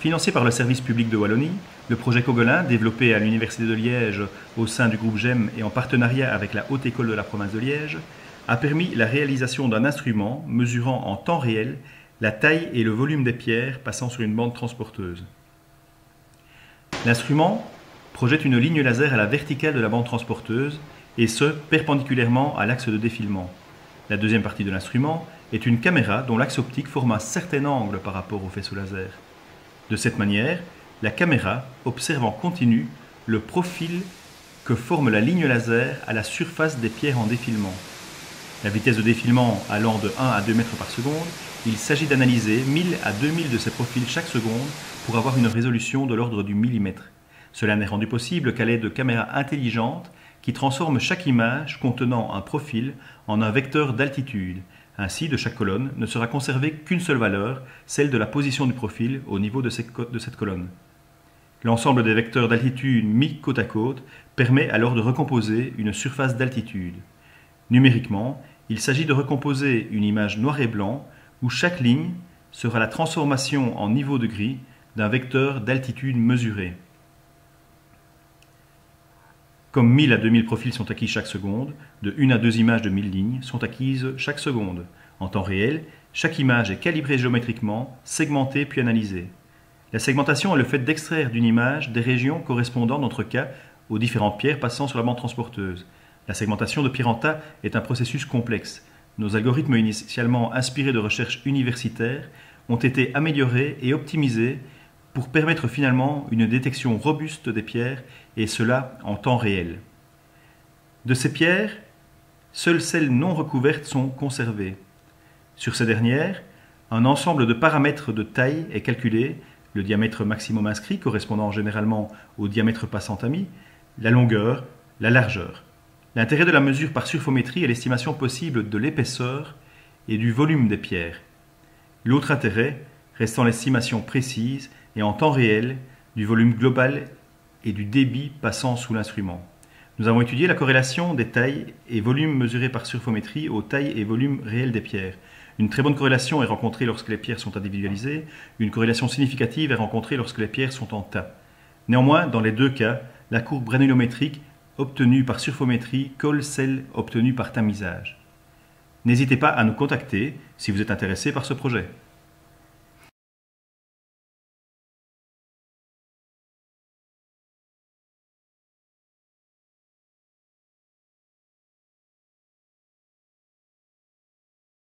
Financé par le service public de Wallonie, le projet Coguelin, développé à l'Université de Liège au sein du groupe GEM et en partenariat avec la Haute École de la province de Liège, a permis la réalisation d'un instrument mesurant en temps réel la taille et le volume des pierres passant sur une bande transporteuse. L'instrument projette une ligne laser à la verticale de la bande transporteuse, et ce, perpendiculairement à l'axe de défilement. La deuxième partie de l'instrument est une caméra dont l'axe optique forme un certain angle par rapport au faisceau laser. De cette manière, la caméra observe en continu le profil que forme la ligne laser à la surface des pierres en défilement. La vitesse de défilement allant de 1 à 2 mètres par seconde, il s'agit d'analyser 1000 à 2000 de ces profils chaque seconde pour avoir une résolution de l'ordre du millimètre. Cela n'est rendu possible qu'à l'aide de caméras intelligentes qui transforment chaque image contenant un profil en un vecteur d'altitude. Ainsi, de chaque colonne ne sera conservée qu'une seule valeur, celle de la position du profil au niveau de cette colonne. L'ensemble des vecteurs d'altitude mis côte à côte permet alors de recomposer une surface d'altitude. Numériquement, il s'agit de recomposer une image noir et blanc où chaque ligne sera la transformation en niveau de gris d'un vecteur d'altitude mesuré. Comme 1000 à 2000 profils sont acquis chaque seconde, de 1 à 2 images de 1000 lignes sont acquises chaque seconde. En temps réel, chaque image est calibrée géométriquement, segmentée puis analysée. La segmentation est le fait d'extraire d'une image des régions correspondant, dans notre cas, aux différentes pierres passant sur la bande transporteuse. La segmentation de pierre en tas est un processus complexe. Nos algorithmes initialement inspirés de recherches universitaires ont été améliorés et optimisés pour permettre finalement une détection robuste des pierres, et cela en temps réel. De ces pierres, seules celles non recouvertes sont conservées. Sur ces dernières, un ensemble de paramètres de taille est calculé, le diamètre maximum inscrit correspondant généralement au diamètre passant ami, la longueur, la largeur. L'intérêt de la mesure par surfométrie est l'estimation possible de l'épaisseur et du volume des pierres. L'autre intérêt restant l'estimation précise et en temps réel du volume global et du débit passant sous l'instrument. Nous avons étudié la corrélation des tailles et volumes mesurés par surfométrie aux tailles et volumes réels des pierres. Une très bonne corrélation est rencontrée lorsque les pierres sont individualisées, une corrélation significative est rencontrée lorsque les pierres sont en tas. Néanmoins, dans les deux cas, la courbe granulométrique obtenue par surfométrie colle celle obtenue par tamisage. N'hésitez pas à nous contacter si vous êtes intéressé par ce projet.